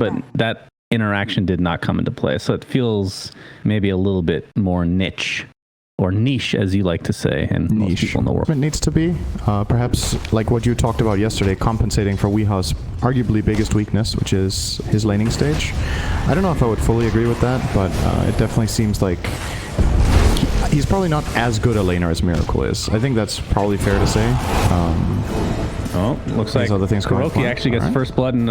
but that interaction did not come into play. So it feels maybe a little bit more niche. Or niche, as you like to say, and most people in the world. It needs to be. Perhaps, like what you talked about yesterday, compensating for Weeha's arguably biggest weakness, which is his laning stage. I don't know if I would fully agree with that, but it definitely seems like he's probably not as good a laner as Miracle is. I think that's probably fair to say. Looks like other things Kuroki actually gets first blood in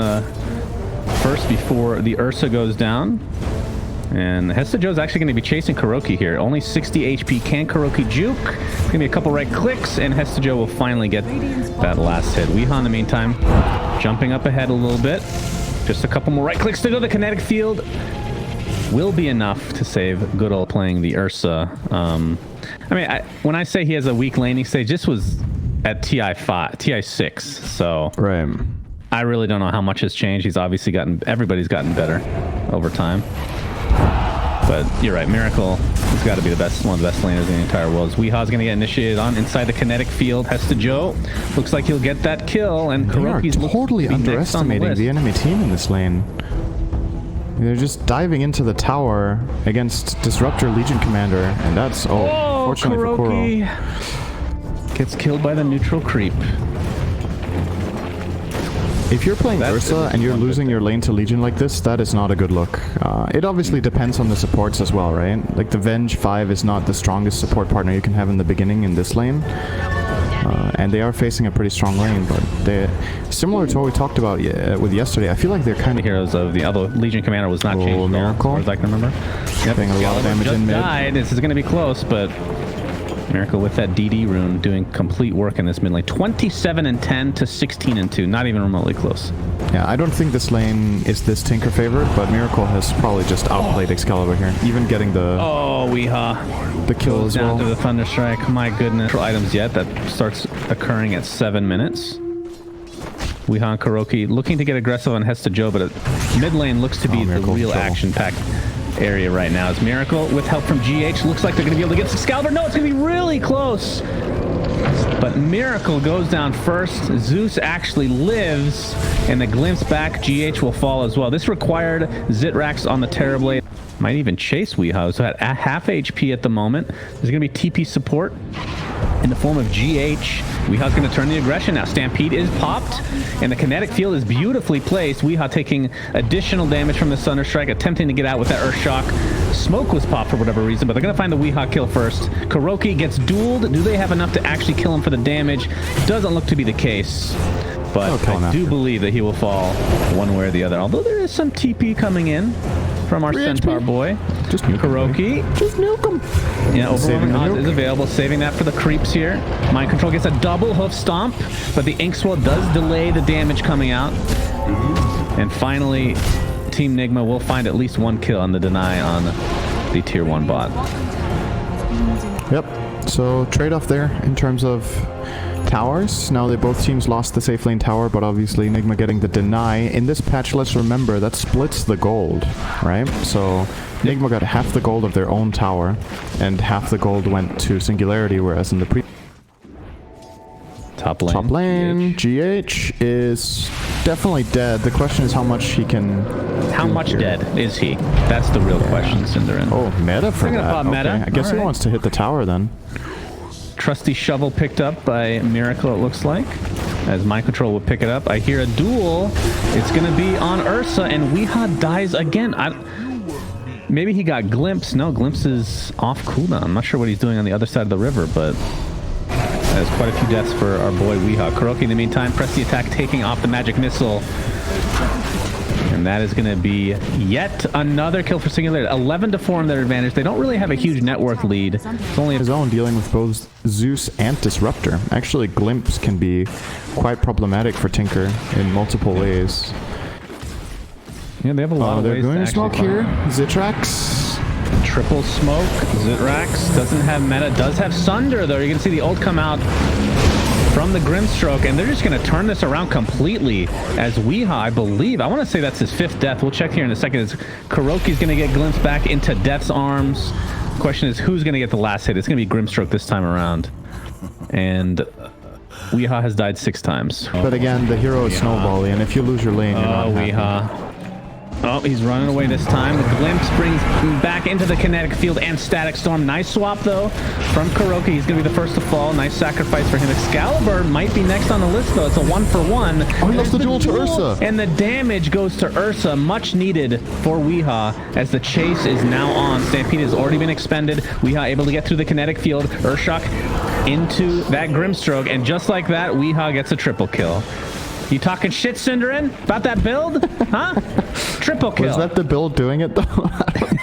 first before the Ursa goes down. And Hesta Joe's actually going to be chasing Kuroki here. Only 60 HP. Can Kuroki juke? It's going to be a couple right clicks, and Hesta Joe will finally get that last hit. Weeha, in the meantime, jumping up ahead a little bit. Just a couple more right clicks to go. The kinetic field will be enough to save good old playing the Ursa. When I say he has a weak laning stage, this was at TI 6. So right. I really don't know how much has changed. He's obviously everybody's gotten better over time. But you're right, Miracle has got to be one of the best laners in the entire world. Weeha's going to get initiated on inside the kinetic field. Hesta Joe looks like he'll get that kill, and Kuroki's totally underestimating the enemy team in this lane. They're just diving into the tower against Disruptor Legion Commander, and that's fortunately Kuroki for Kuro. Gets killed by the neutral creep. If you're playing Ursa and you're losing your lane to Legion like this, that is not a good look. It obviously depends on the supports as well, right? Like the Venge 5 is not the strongest support partner you can have in the beginning in this lane. And they are facing a pretty strong lane, but similar to what we talked about with yesterday, I feel like they're kind of heroes of the other Legion Commander was not changed at all, as far as I can remember. Yep, a lot of damage in mid. Died. This is going to be close, but Miracle with that DD rune doing complete work in this mid lane. 27-10 to 16-2. Not even remotely close. Yeah, I don't think this lane is this Tinker favored, but Miracle has probably just outplayed Excalibur here. Even getting the the kill as well. Down to the Thunderstrike. My goodness. Items yet. That starts occurring at 7 minutes. Weeha and Kuroki looking to get aggressive on Hesta Joe, but mid lane looks to be the real action-packed area right now. As Miracle with help from GH looks like they're going to be able to get Excalibur. No, it's going to be really close. But Miracle goes down first. Zeus actually lives, and the glimpse back. GH will fall as well. This required Zitrax on the Terrorblade. Might even chase Weeha, so at half HP at the moment. There's going to be TP support in the form of GH. Weeha's going to turn the aggression now. Stampede is popped, and the kinetic field is beautifully placed. Weeha taking additional damage from the Thunderstrike, attempting to get out with that Earth Shock. Smoke was popped for whatever reason, but they're going to find the Weeha kill first. Kuroki gets dueled. Do they have enough to actually kill him for the damage? Doesn't look to be the case, but I do believe that he will fall one way or the other. Although there is some TP coming in from our Centaur boy. Just nuke Kuroki. Just nuke him. Yeah, overwhelming odds is available. Saving that for the creeps here. Mind Control gets a double hoof stomp, but the Inkswell does delay the damage coming out. And finally, Team Nigma will find at least one kill on the deny on the tier 1 bot. Yep. So trade-off there in terms of towers. Now both teams lost the safe lane tower, but obviously Nigma getting the deny. In this patch, let's remember, that splits the gold, right? So Nigma got half the gold of their own tower, and half the gold went to Singularity, whereas in the Top lane, GH is definitely dead. The question is how much he can... How much dead is he? That's the real question, Cinderin. Oh, meta for that. Meta. Okay. I guess he wants to hit the tower then. Trusty shovel picked up by Miracle, it looks like, as Mind Control will pick it up. I hear a duel. It's going to be on Ursa, and Weeha dies again. Maybe he got Glimpse. No, Glimpse is off cooldown. I'm not sure what he's doing on the other side of the river, but that's quite a few deaths for our boy Weeha. Kuroki, in the meantime, press the attack, taking off the magic missile. And that is going to be yet another kill for Singularity. 11-4 in their advantage. They don't really have a huge network lead. It's only his own dealing with both Zeus and Disruptor. Actually, Glimpse can be quite problematic for Tinker in multiple ways. Yeah, they have a lot of ways. They're going to smoke here. Zitrax. Triple smoke. Zitrax doesn't have meta. Does have Sunder, though. You're going to see the ult come out from the Grimstroke, and they're just going to turn this around completely as Weeha, I believe. I want to say that's his 5th death. We'll check here in a second. As Kuroki's going to get glimpsed back into Death's arms. The question is, who's going to get the last hit? It's going to be Grimstroke this time around. And Weeha has died 6 times. But again, the hero is snowballing, and if you lose your lane, you're not happy. Weeha. Oh, he's running away this time. The glimpse brings him back into the kinetic field and static storm. Nice swap though from Kuroki. He's gonna be the first to fall. Nice sacrifice for him. Excalibur might be next on the list though. It's a 1-for-1. Oh, he lost the duel to Ursa. And the damage goes to Ursa. Much needed for Weehaw as the chase is now on. Stampede has already been expended. Weehaw able to get through the kinetic field. Urshok into that Grimstroke. And just like that, Weehaw gets a triple kill. You talking shit, Cinderin? About that build? Huh? Triple kill. Was that the build doing it, though?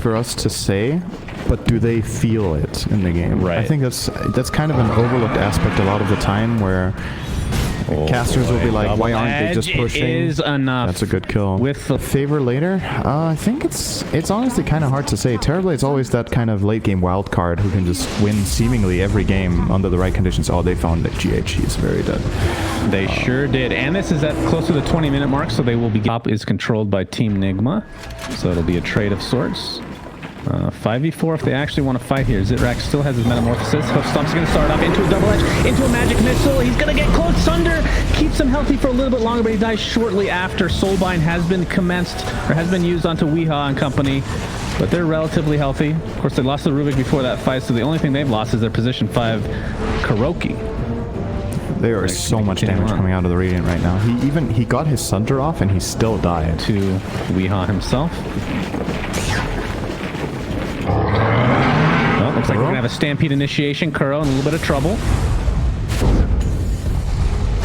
For us to say, but do they feel it in the game? Right. I think that's kind of an overlooked aspect a lot of the time where casters will be like, why aren't they just pushing? It is enough. That's a good kill. With the favor later, I think it's honestly kind of hard to say. Terrorblade's always that kind of late game wild card who can just win seemingly every game under the right conditions. Oh, they found that GH. He's very dead. They sure did. And this is at close to the 20-minute mark, so they will be... Top is controlled by Team Nigma, so it'll be a trade of sorts. 5v4 if they actually want to fight here. Zitrax still has his metamorphosis. Stomp's going to start off into a double edge, into a magic missile. He's going to get close. Sunder keeps him healthy for a little bit longer, but he dies shortly after. Soulbind has been commenced, or has been used onto Weehaw and company, but they're relatively healthy. Of course, they lost the Rubik before that fight, so the only thing they've lost is their position 5 Kuroki. There is so much damage coming out of the Radiant right now. He got his Sunder off and he still died. To Weehaw himself. Well, looks like we're gonna have a Stampede initiation. Kuro in a little bit of trouble.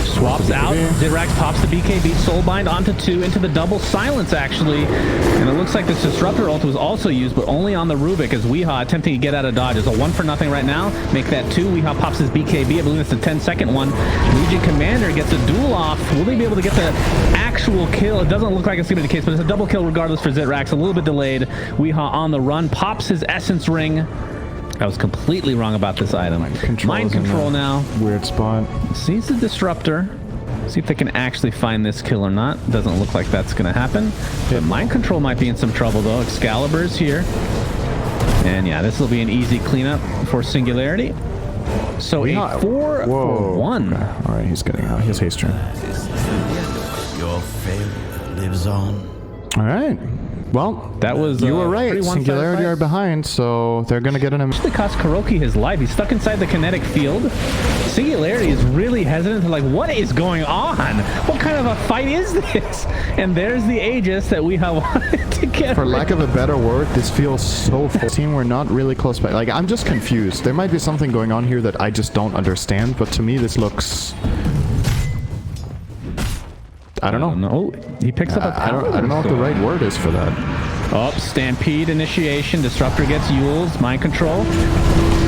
Swaps out. Zitrax pops the BKB. Soulbind onto 2 into the double silence, actually. And it looks like this Disruptor ult was also used, but only on the Rubik as Weehaw attempting to get out of dodge. It's a 1-for-0 right now. Make that 2. Weehaw pops his BKB. I believe it's the 10-second one. Legion Commander gets a duel off. Will they be able to get the actual kill? It doesn't look like it's going to be the case, but it's a double kill regardless for Zitrax. A little bit delayed. Weehaw on the run. Pops his Essence Ring. I was completely wrong about this item. Mind control now. Weird spot. Sees the Disruptor. See if they can actually find this kill or not. Doesn't look like that's going to happen. But mind control might be in some trouble, though. Excalibur's here. And yeah, this will be an easy cleanup for Singularity. So a 4-for-1. Okay. All right, he's getting out. His haste turn. Your failure lives on. All right. Well, that was you were right. Singularity are behind, so they're gonna get an. Actually, cost Kuroki his life. He's stuck inside the kinetic field. Singularity is really hesitant. Like, what is going on? What kind of a fight is this? And there's the Aegis that we have wanted to get. For lack of a better word, this feels so full. Team, we're not really close by. Like, I'm just confused. There might be something going on here that I just don't understand. But to me, this looks. I don't know. No, he picks up a power. I don't know what the right word is for that. Oh, Stampede initiation. Disruptor gets Yules. Mind control.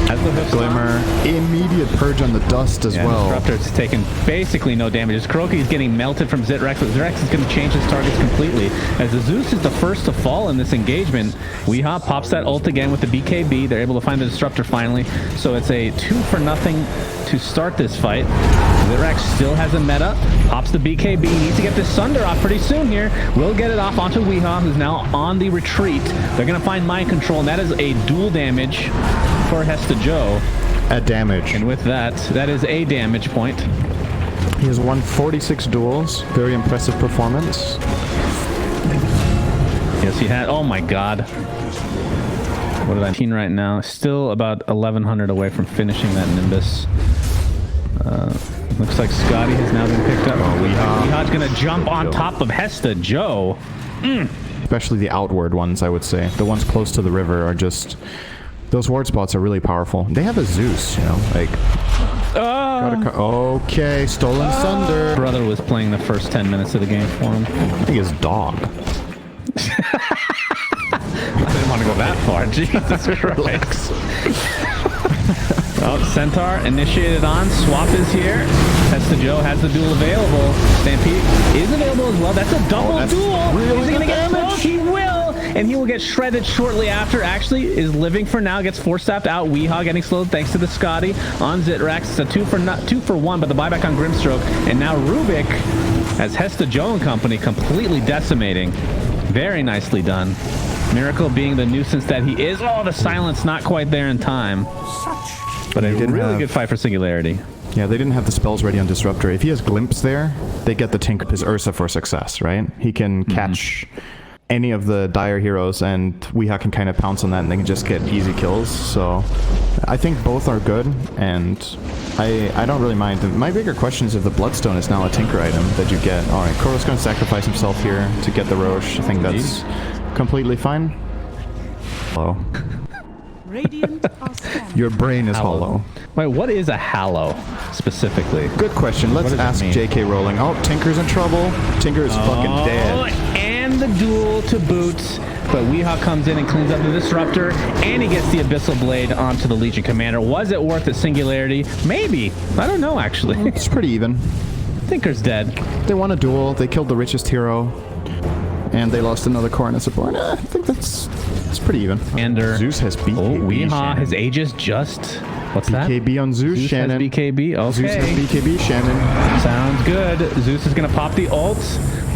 Has the hook Glimmer. Immediate purge on the dust as well. Disruptor's taking basically no damage. Kuroki is getting melted from Zitrax, but Zitrax is going to change his targets completely. As the Zeus is the first to fall in this engagement, Weehaw pops that ult again with the BKB. They're able to find the Disruptor finally. So it's a 2-for-0 to start this fight. Zitrax still has a meta. Pops the BKB. Needs to get this Sunder off pretty soon here. Will get it off onto Weehaw, who's now on the retreat. They're going to find mind control, and that is a dual damage for Hesta Joe. A damage. And with that, that is a damage point. He has won 46 duels. Very impressive performance. Yes, he had. Oh my god. What did I mean right now? Still about 1100 away from finishing that Nimbus. Looks like Scotty has now been picked up. Weehaw's going to jump on top of Hesta Joe. Especially the outward ones, I would say. The ones close to the river are just... Those ward spots are really powerful. They have a Zeus, you know, like... Okay, stolen Sunder. Brother was playing the first 10 minutes of the game for him. I think his dog. I didn't want to go that far. Jesus Christ. Oh, Centaur initiated on. Swap is here. Hesta Joe has the duel available. Stampede is available as well. That's a double duel. Really He's going to get close. He will. And he will get shredded shortly after. Actually, is living for now. Gets force-staffed out. Weehaw getting slowed thanks to the Scotty on Zitrax. It's a 2-for-1, but the buyback on Grimstroke. And now Rubik has Hesta Joe and company completely decimating. Very nicely done. Miracle being the nuisance that he is. Oh, the silence not quite there in time. But a really good fight for Singularity. Yeah, they didn't have the spells ready on Disruptor. If he has Glimpse there, they get the Tink his Ursa for success, right? He can catch any of the dire heroes, and Weeha can kind of pounce on that and they can just get easy kills. So I think both are good, and I don't really mind. My bigger question is if the Bloodstone is now a Tinker item that you get. Alright, Koro's going to sacrifice himself here to get the Roche. I think that's completely fine. Hello. Your brain is hollow. Wait, what is a Hallow specifically? Good question. Let's ask JK Rowling. Oh, Tinker's in trouble. Tinker is fucking dead. And the duel to boot. But Weeha comes in and cleans up the Disruptor, and he gets the Abyssal Blade onto the Legion Commander. Was it worth it, Singularity? Maybe. I don't know, actually. It's pretty even. Tinker's dead. They won a duel. They killed the richest hero. And they lost another core and a support. I think that's pretty even. Zeus has BKB. Oh, Weeha, Shannon. his Aegis just... What's that? BKB on Zeus, Shannon. Has BKB, okay. Zeus has BKB, Shannon. Sounds good. Zeus is going to pop the ult,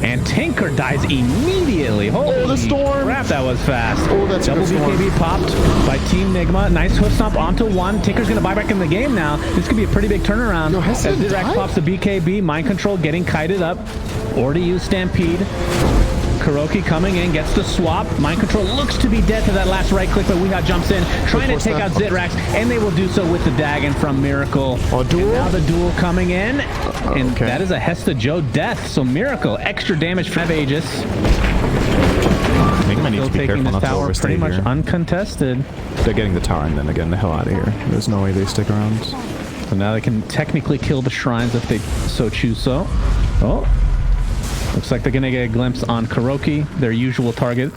and Tinker dies immediately. Holy the storm! Crap, that was fast. Oh, that's Double a good storm. BKB popped by Team Nigma. Nice hoof stomp onto one. Tinker's going to buy back in the game now. This could be a pretty big turnaround. Yo, has As it Zirax died? pops the BKB, Mind Control getting kited up. Already used Stampede. Kuroki coming in, gets the swap. Mind Control looks to be dead to that last right click, but Weeha jumps in, trying to take out Zitrax, and they will do so with the Dagon from Miracle. Oh, duel? And now the duel coming in, and okay. that is a Hesta Joe death. So Miracle, extra damage from Aegis. Nigma needs to be Taking careful this not to tower overstay pretty much here. uncontested. They're getting the tower and then again the hell out of here. There's no way they stick around. So now they can technically kill the shrines if they so choose so. Oh. Looks like they're going to get a glimpse on Kuroki, their usual target.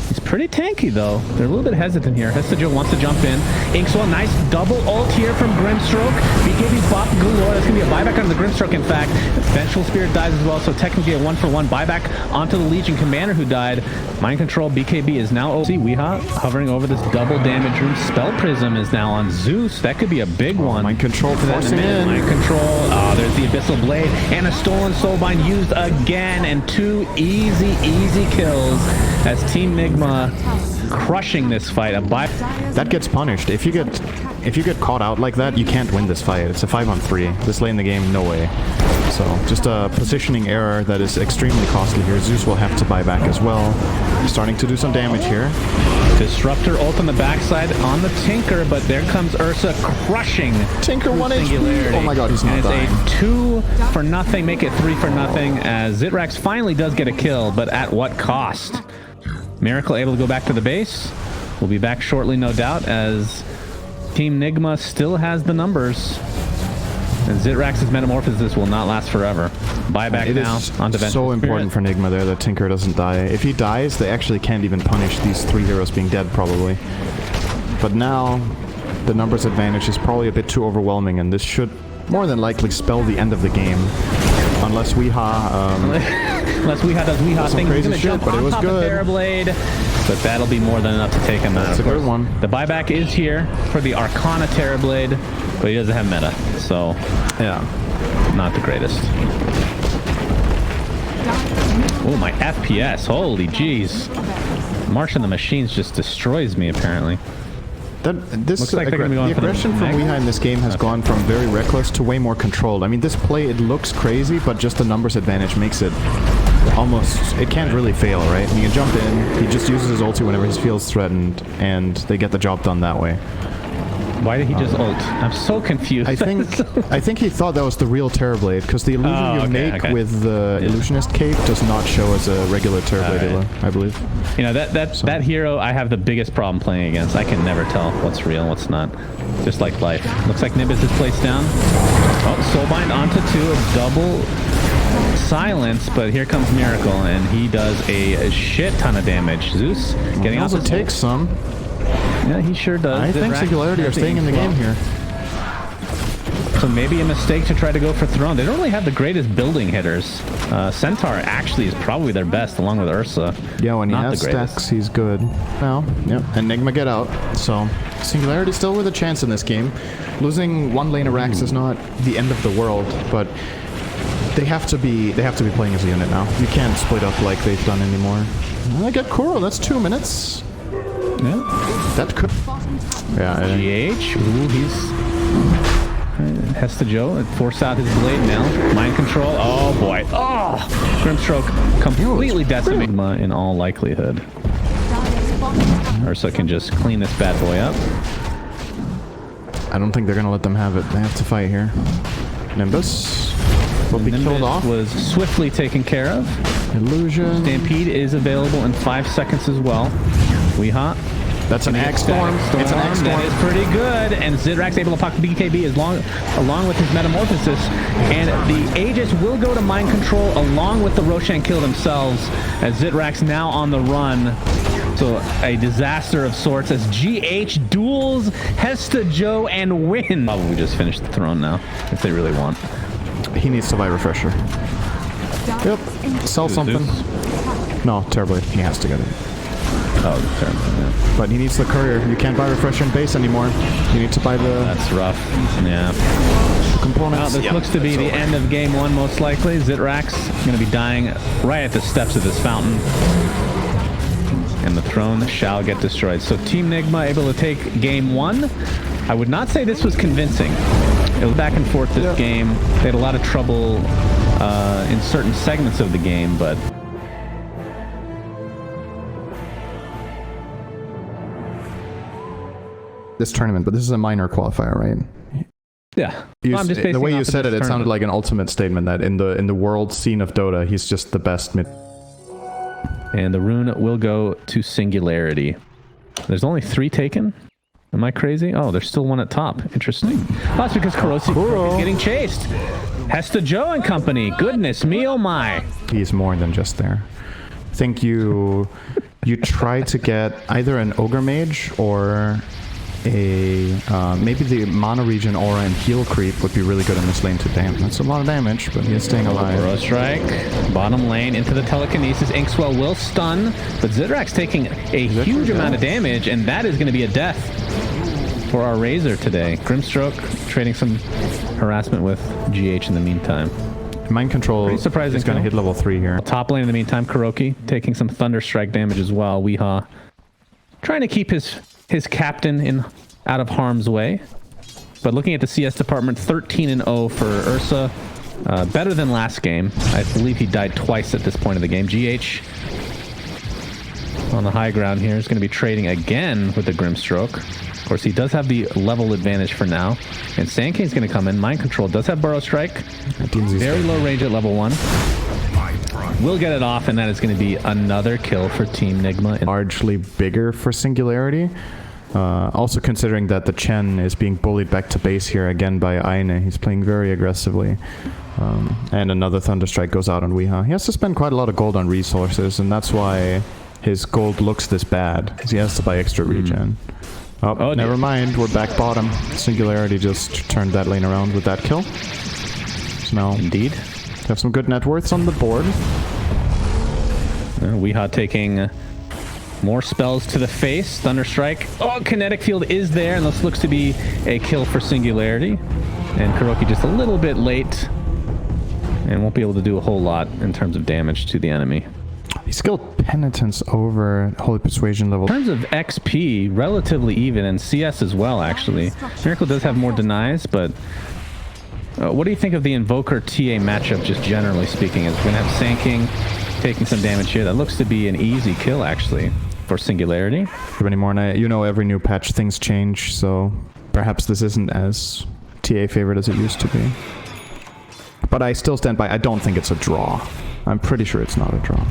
He's pretty tanky, though. They're a little bit hesitant here. Hestajo wants to jump in. Inkswell, nice double ult here from Grimstroke. BKB bop galore. That's going to be a buyback on the Grimstroke, in fact. Vengeful Spirit dies as well, so technically a 1-for-1 buyback onto the Legion Commander who died. Mind Control, BKB is now OC. Weeha hovering over this double damage room. Spell Prism is now on Zeus. That could be a big one. Mind Control forcing in. Mind Control. Oh, there's the Abyssal Blade. And a Stolen Soulbind used again. And two easy kills as Team Nigma crushing this fight. That gets punished. If you get caught out like that, you can't win this fight. It's a 5-on-3. This late in the game, no way. So just a positioning error that is extremely costly here. Zeus will have to buy back as well. Starting to do some damage here. Disruptor ult on the backside on the Tinker, but there comes Ursa crushing Tinker 1 HP. Singularity. Oh my god, he's not dying. It's a 2-for-0, make it 3-for-0 as Zitrax finally does get a kill, but at what cost? Miracle able to go back to the base. We'll be back shortly, no doubt, as Team Nigma still has the numbers. And Zitrax's metamorphosis will not last forever. Buyback now onto Vengeful so important for Nigma there that Tinker doesn't die. If he dies, they actually can't even punish these 3 heroes being dead, probably. But now, the numbers advantage is probably a bit too overwhelming, and this should more than likely spell the end of the game. Unless Weeha... Unless Weeha does Weeha things, he's going to jump but it on was top good. of Therablade. But that'll be more than enough to take him out. That's a good one. The buyback is here for the Arcana Terrorblade, but he doesn't have meta, so yeah, not the greatest. Oh, my FPS. Holy jeez. March of the Machines just destroys me, apparently. Looks like they're gonna be going the for the aggression from Mag. Weeha in this game has gone from very reckless to way more controlled. I mean, this play, it looks crazy, but just the numbers advantage makes it almost... It can't really fail, right? He can jump in, he just uses his ulti whenever he feels threatened, and they get the job done that way. Why did he just ult? I'm so confused. I think he thought that was the real Terrorblade, because the illusion you make with the Illusionist cape does not show as a regular Terrorblade, I believe. You know, that hero I have the biggest problem playing against. I can never tell what's real and what's not. Just like life. Looks like Nimbus is placed down. Oh, Soulbind onto 2, a double silence, but here comes Miracle, and he does a shit ton of damage. Zeus getting also off takes some. Yeah, he sure does. I think Singularity are staying in the game here. So maybe a mistake to try to go for Throne. They don't really have the greatest building hitters. Centaur actually is probably their best, along with Ursa. Yeah, when he has stacks, he's good. Now, yep, and Nigma get out. So Singularity still with a chance in this game. Losing 1 lane of Rax is not the end of the world, but they have to be playing as a unit now. You can't split up like they've done anymore. I get Kuro. That's 2 minutes. Yeah. That could... Yeah. GH. Ooh, he's... Hesta Joe force out his blade now. Mind Control. Oh, boy. Oh! Grimstroke completely decimated Nigma in all likelihood. Ursa can just clean this bad boy up. I don't think they're gonna let them have it. They have to fight here. Nimbus will be killed off. Was swiftly taken care of. Illusion. Stampede is available in 5 seconds as well. Weehaw. That's an X Storm. It's an X Storm. That is pretty good. And Zidrak's able to pocket BKB along with his Metamorphosis. And the Aegis will go to Mind Control along with the Roshan kill themselves as Zidrak's now on the run. So a disaster of sorts as GH duels Hesta Joe and win. Probably just finish the throne now if they really want. He needs to buy Refresher. Yep. Sell something. No, terribly. He has to get it. Oh, terrible. Yeah. But he needs the courier. You can't buy Refresher in base anymore. You need to buy the... That's rough. Yeah. Components. Well, this looks to be the end of game 1 most likely. Zitrak's going to be dying right at the steps of this fountain. And the throne shall get destroyed. So Team Nigma able to take game 1. I would not say this was convincing. It was back and forth this game. They had a lot of trouble in certain segments of the game, but... This tournament, but this is a minor qualifier, right? Yeah. I'm just the way you said it, it sounded like an ultimate statement that in the world scene of Dota, he's just the best mid. And the rune will go to Singularity. There's only 3 taken? Am I crazy? Oh, there's still 1 at top. Interesting. Oh, that's because Kuroki is getting chased. Hesta Joe and company. Goodness me, oh my. He's more than just there. I think you try to get either an Ogre Mage or a maybe the Mana Region Aura and Heal Creep would be really good in this lane to damn. That's a lot of damage, but he's staying alive. Burrow Strike, bottom lane into the Telekinesis. Inkswell will stun, but Zidrak's taking a huge amount of damage, and that is going to be a death for our Razor today. Grimstroke trading some harassment with GH in the meantime. Mind Control Pretty surprising is going to hit level 3 here. Top lane in the meantime, Kuroki taking some Thunder Strike damage as well. Weehaw trying to keep his captain out of harm's way. But looking at the CS department, 13-0 for Ursa. Better than last game. I believe he died twice at this point of the game. GH on the high ground here is going to be trading again with the Grimstroke. Of course, he does have the level advantage for now. And Sankane's going to come in. Mind Control does have Burrow Strike. Very low range at level 1. Will get it off, and that is going to be another kill for Team Nigma. Largely bigger for Singularity. Also considering that the Chen is being bullied back to base here again by Aine. He's playing very aggressively. And another Thunderstrike goes out on Weehaw. He has to spend quite a lot of gold on resources, and that's why his gold looks this bad, because he has to buy extra regen. Oh, never mind. We're back bottom. Singularity just turned that lane around with that kill. So now, indeed, have some good net worths on the board. Weehaw taking more spells to the face. Thunderstrike. Oh, Kinetic Field is there, and this looks to be a kill for Singularity. And Kuroki just a little bit late, and won't be able to do a whole lot in terms of damage to the enemy. He skilled Penitence over Holy Persuasion level. In terms of XP, relatively even, and CS as well, actually. Miracle does have more denies, but what do you think of the Invoker TA matchup, just generally speaking? It's going to have Sanking taking some damage here. That looks to be an easy kill, actually, for Singularity. Anymore, and you know, every new patch things change, so perhaps this isn't as TA favorite as it used to be. But I still stand by, I don't think it's a draw. I'm pretty sure it's not a draw.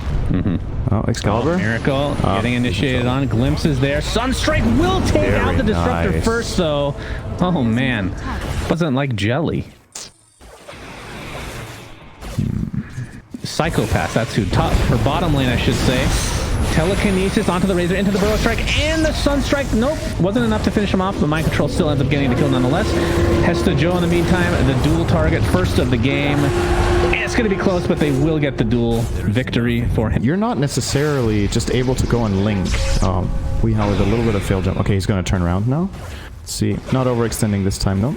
Oh, Excalibur. Oh, Miracle getting initiated on. Glimpses there. Sunstrike will take out the Disruptor first, though. Oh, man. Wasn't like jelly. Psychopath. That's who. Top or bottom lane, I should say. Telekinesis onto the Razor, into the Burrow Strike, and the Sunstrike. Nope, wasn't enough to finish him off, but Mind Control still ends up getting the kill nonetheless. Hesta Joe in the meantime, the dual target first of the game. And it's going to be close, but they will get the duel victory for him. You're not necessarily just able to go and link. We have a little bit of fail jump. Okay, he's going to turn around now. Let's see. Not overextending this time, though.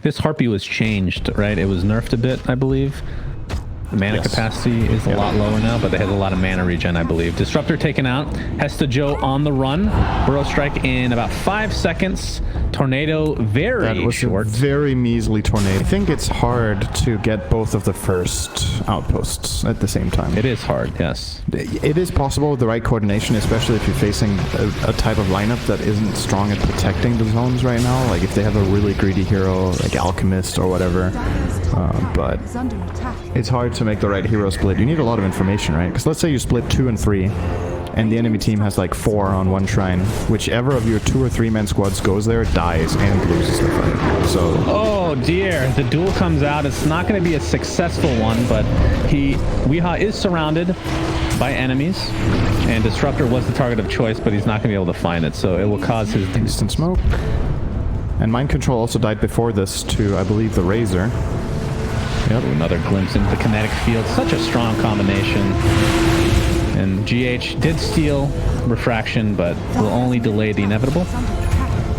This Harpy was changed, right? It was nerfed a bit, I believe. The mana capacity is a lot lower now, but they have a lot of mana regen, I believe. Disruptor taken out. Hesta Joe on the run. Burrow Strike in about 5 seconds tornado very That was short. a very measly tornado. I think it's hard to get both of the first outposts at the same time. It is hard, yes. It is possible with the right coordination, especially if you're facing a type of lineup that isn't strong at protecting the zones right now. Like if they have a really greedy hero, like Alchemist or whatever. But it's hard to make the right hero split. You need a lot of information, right? Because let's say you split 2 and 3. And the enemy team has like 4 on one shrine. Whichever of your 2 or 3 man squads goes there dies and loses the fight. So. Oh dear, the duel comes out. It's not going to be a successful one, but Weehaw is surrounded by enemies, and Disruptor was the target of choice, but he's not going to be able to find it, so it will cause his instant smoke. And Mind Control also died before this to, I believe, the Razor. Yep. Another glimpse into the kinetic field. Such a strong combination. And GH did steal Refraction, but will only delay the inevitable,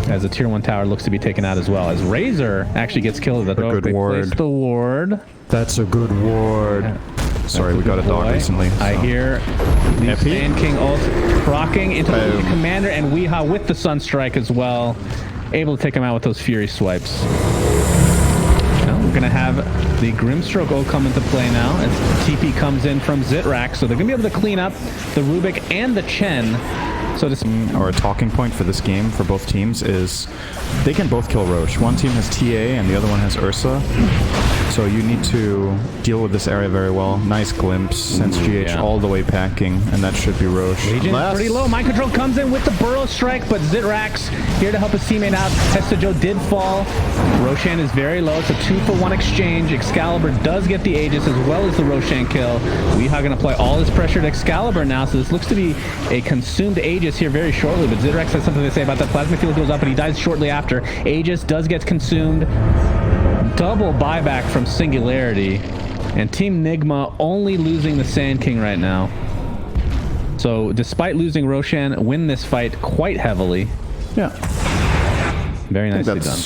as the tier 1 tower looks to be taken out as well, as Razor actually gets killed with a good ward. The ward. That's a good ward. Yeah. Sorry, we got a dog recently. So. I hear the Sand King ult procking into the commander, and Weehaw with the Sunstrike as well, able to take him out with those Fury swipes. We're going to have the Grimstroke ult come into play now as TP comes in from Zitrak, so they're going to be able to clean up the Rubik and the Chen. So this or a talking point for this game for both teams is they can both kill Roche. One team has TA and the other one has Ursa. So you need to deal with this area very well. Nice glimpse, sends GH all the way packing, and that should be Roche. Legion's pretty low. Mind Control comes in with the Burrow Strike, but Zitrax here to help his teammate out. Hestajo did fall. Roshan is very low. It's a 2-for-1 exchange. Excalibur does get the Aegis as well as the Roshan kill. Weehaw going to apply all his pressure to Excalibur now, so this looks to be a consumed Aegis here very shortly, but Zitrax has something to say about that. Plasma field goes up, and he dies shortly after. Aegis does get consumed. Double buyback from Singularity, and Team Nigma only losing the Sand King right now. So despite losing Roshan, win this fight quite heavily. Yeah. Very nicely done.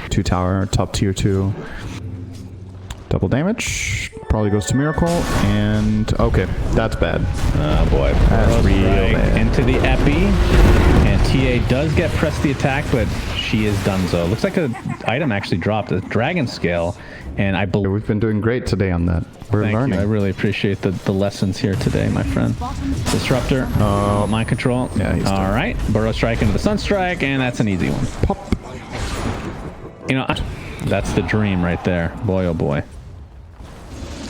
2 tower, top tier 2. Double damage. Probably goes to Miracle, and okay, that's bad. Oh boy. That's real bad. Into the Epi, and TA does get pressed the attack, but she is donezo. Looks like an item actually dropped, a Dragon Scale, and I believe we've been doing great today on that. We're learning. I really appreciate the lessons here today, my friend. Disruptor, Mind Control. Yeah, he's all right. Burrow Strike into the Sunstrike, and that's an easy one. Pop. You know, that's the dream right there. Boy, oh boy.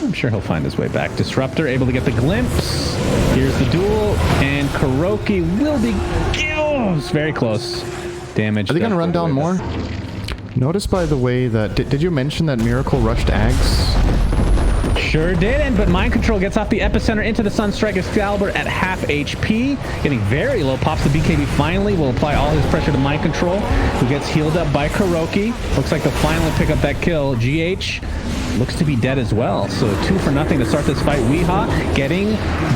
I'm sure he'll find his way back. Disruptor able to get the glimpse. Here's the duel, and Kuroki will be... Oh, it's very close. Damage. Are they going to run down more? Notice, by the way, that... Did you mention that Miracle rushed Ags? Sure didn't, but Mind Control gets off the epicenter into the Sunstrike. Excalibur at half HP. Getting very low. Pops the BKB finally. Will apply all his pressure to Mind Control, who gets healed up by Kuroki. Looks like they'll finally pick up that kill. GH looks to be dead as well. So 2-for-0 to start this fight. Weehaw getting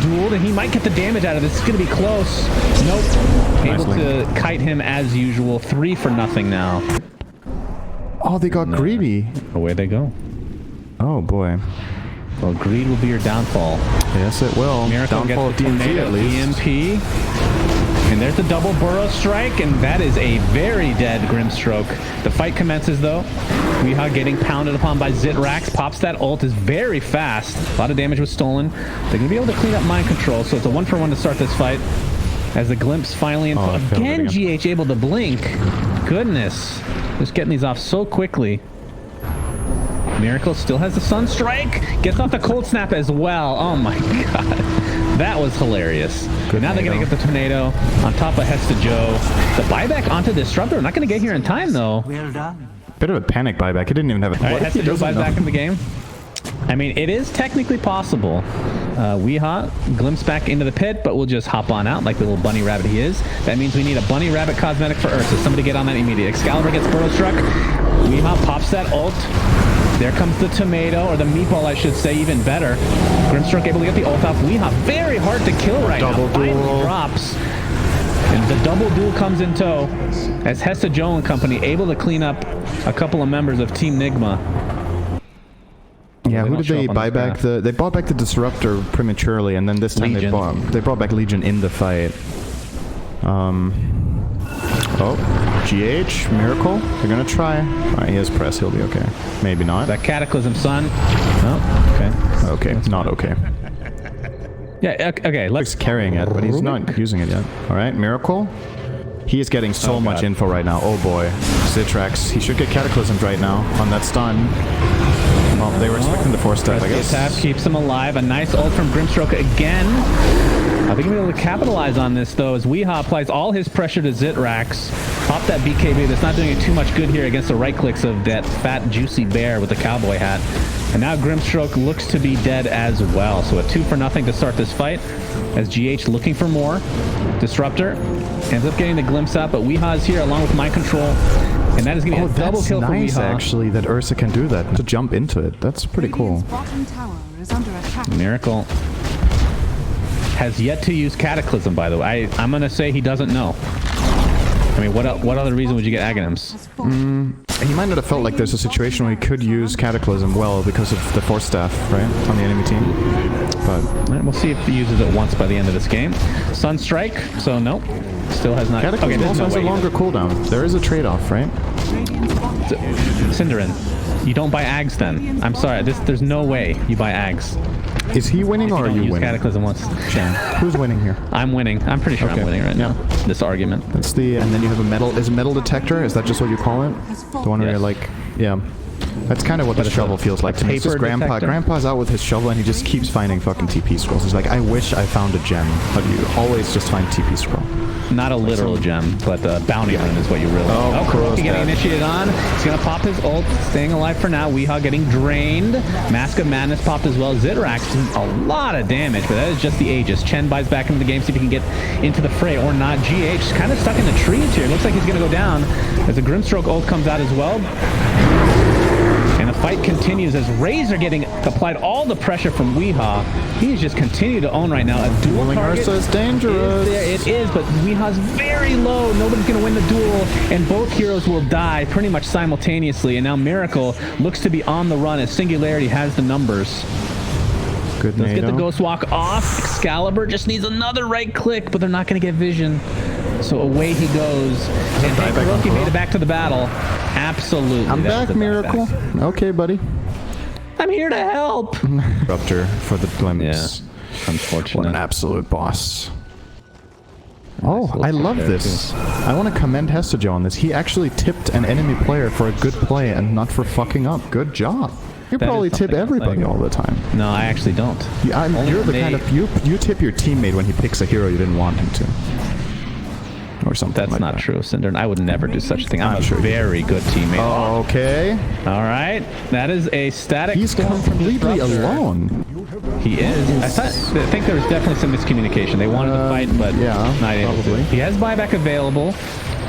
dueled, and he might get the damage out of this. It's going to be close. Nope. Able to kite him as usual. 3-for-0 now. Oh, they got greedy. Away they go. Oh, boy. Well, greed will be your downfall. Yes, it will. Miracle gets the tornado, at least. EMP. And there's the double Burrow Strike, and that is a very dead Grimstroke. The fight commences, though. Weehaw getting pounded upon by Zitrax. Pops that ult, is very fast. A lot of damage was stolen. They're going to be able to clean up Mind Control, so it's a 1-for-1 to start this fight. As the glimpse finally in again, GH able to blink. Goodness. Just getting these off so quickly. Miracle still has the Sunstrike. Gets off the Cold Snap as well. Oh my god. That was hilarious. Now they're going to get the Tornado on top of Hestajo. The buyback onto Disruptor. Not going to get here in time, though. Well done. Bit of a panic buyback. He didn't even have a... All right, Hestajo buys back in the game. I mean, it is technically possible. Weehaw glimpse back into the pit, but we'll just hop on out like the little bunny rabbit he is. That means we need a bunny rabbit cosmetic for Ursa. Somebody get on that immediately. Excalibur gets Burrow Struck. Weehaw pops that ult. There comes the tomato, or the meatball, I should say, even better. Grimstroke able to get the ult off. Weehaw very hard to kill right now. Finally drops. And the double duel comes in tow as Hestajo and company able to clean up a couple of members of Team Nigma. Yeah, who did they buy back? They bought back the Disruptor prematurely, and then this time they brought back Legion in the fight. Oh, GH, Miracle. They're gonna try. Alright, he has press. He'll be okay. Maybe not. That Cataclysm, son. Oh, okay. Okay, not okay. Yeah, okay, He's carrying it, but he's not using it yet. Alright, Miracle. He is getting so much info right now. Oh boy. Zitrax. He should get Cataclysmed right now on that stun. Well, they were expecting the 4-step, I guess. Tap keeps him alive. A nice ult from Grimstroke again. I think he'll be able to capitalize on this, though, as Weehaw applies all his pressure to Zitrax. Pop that BKB. That's not doing it too much good here against the right clicks of that fat, juicy bear with the cowboy hat. And now Grimstroke looks to be dead as well. So a 2-for-0 to start this fight, as GH looking for more. Disruptor ends up getting the glimpse out, but Weehaw is here along with Mind Control. And that is going to be a double kill for Weehaw. Actually, that Ursa can do that, to jump into it. That's pretty cool. Miracle has yet to use Cataclysm, by the way. I'm going to say he doesn't know. I mean, what other reason would you get Aghanims? He might not have felt like there's a situation where he could use Cataclysm well because of the 4-staff, right, on the enemy team. But we'll see if he uses it once by the end of this game. Sunstrike, so nope. Still has not. Cataclysm also has a longer cooldown. There is a trade-off, right? Cinderin, you don't buy Ags then. I'm sorry, there's no way you buy Ags. Is he winning or are you winning? Cataclysm once. Who's winning here? I'm winning. I'm pretty sure I'm winning right now. This argument. That's the, and then you have a metal. Is metal detector? Is that just what you call it? The one where you're like, yeah. That's kind of what the shovel feels like to me. It's just Grandpa. Grandpa's out with his shovel and he just keeps finding fucking TP scrolls. He's like, I wish I found a gem, but you always just find TP scroll. Not a literal gem, but the bounty rune is what you really want. Oh, Kuroki getting initiated on. He's going to pop his ult, staying alive for now. Weehaw getting drained. Mask of Madness popped as well. Zitrax doing a lot of damage, but that is just the Aegis. Chen buys back into the game, see if he can get into the fray or not. GH kind of stuck in the trees here. Looks like he's going to go down as the Grimstroke ult comes out as well. And the fight continues as Razor getting applied all the pressure from Weehaw. He's just continued to own right now. A dual target Ursa is dangerous. It is, but Weehaw's very low. Nobody's going to win the duel, and both heroes will die pretty much simultaneously. And now Miracle looks to be on the run as Singularity has the numbers. Good Let's get the Ghost Walk off. Excalibur just needs another right click, but they're not going to get vision. So away he goes. And Kuroki made it back to the battle. Absolutely. I'm back, Miracle. Okay, buddy. I'm here to help. Rupture for the glimpse. Yeah, unfortunate. What an absolute boss. Oh, I love this. I want to commend Hestajo on this. He actually tipped an enemy player for a good play and not for fucking up. Good job. You probably tip everybody all the time. No, I actually don't. You're the kind of you tip your teammate when he picks a hero you didn't want him to. Or something. That's like not that. true, Cinder. I would never do such a thing. I'm a very good teammate. Oh, okay. All right. That is a static. He's completely alone. He is. I think there was definitely some miscommunication. They wanted to fight, but not able to. He has buyback available.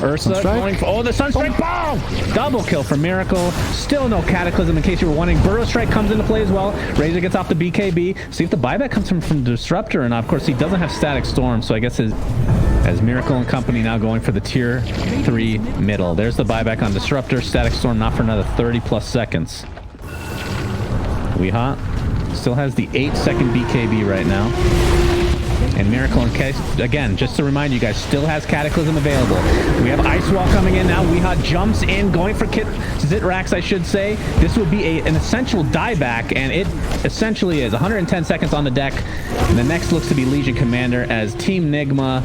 Ursa going for, the Sunstrike bomb! Double kill for Miracle. Still no Cataclysm in case you were wondering. Burrow Strike comes into play as well. Razor gets off the BKB. See if the buyback comes from Disruptor or not. Of course, he doesn't have Static Storm, so I guess as Miracle and company now going for the tier 3 middle. There's the buyback on Disruptor. Static Storm not for another 30 plus seconds. Weehaw still has the 8-second BKB right now. And Miracle, in case, again, just to remind you guys, still has Cataclysm available. We have Ice Wall coming in now. Weehaw jumps in, going for Zitrax, I should say. This would be an essential dieback, and it essentially is. 110 seconds on the deck. And the next looks to be Legion Commander as Team Nigma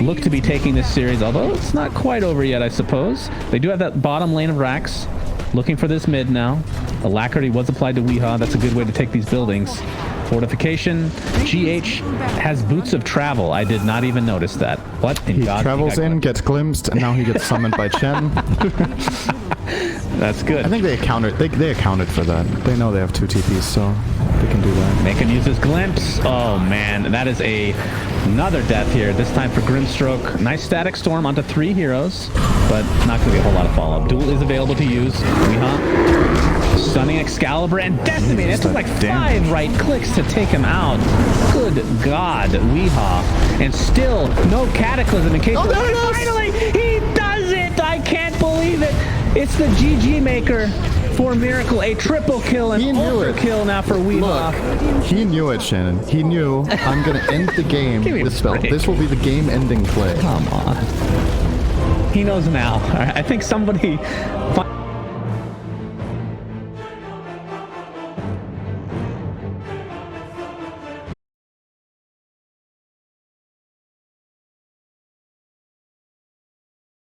look to be taking this series, although it's not quite over yet, I suppose. They do have that bottom lane of Rax. Looking for this mid now. Alacrity was applied to Weehaw. That's a good way to take these buildings. Fortification. GH has Boots of Travel. I did not even notice that. What in God? He travels in, gets glimpsed, and now he gets summoned by Chen. That's good. I think they accounted. They accounted for that. They know they have 2 TPs, so they can do that. They can use his glimpse. Oh man, that is another death here. This time for Grimstroke. Nice Static Storm onto 3 heroes, but not going to be a whole lot of follow-up. Duel is available to use. Weehaw. Stunning Excalibur and Decimate. It took like 5 right clicks to take him out. Good God, Weehaw. And still no Cataclysm in case. Oh, there it is! Finally, he does it! I can't believe it. It's the GG maker for Miracle. A triple kill and ultra kill now for Weehaw. Look, he knew it, Shannon. He knew I'm going to end the game with spell. This will be the game-ending play. Come on. He knows now. All right, I think somebody...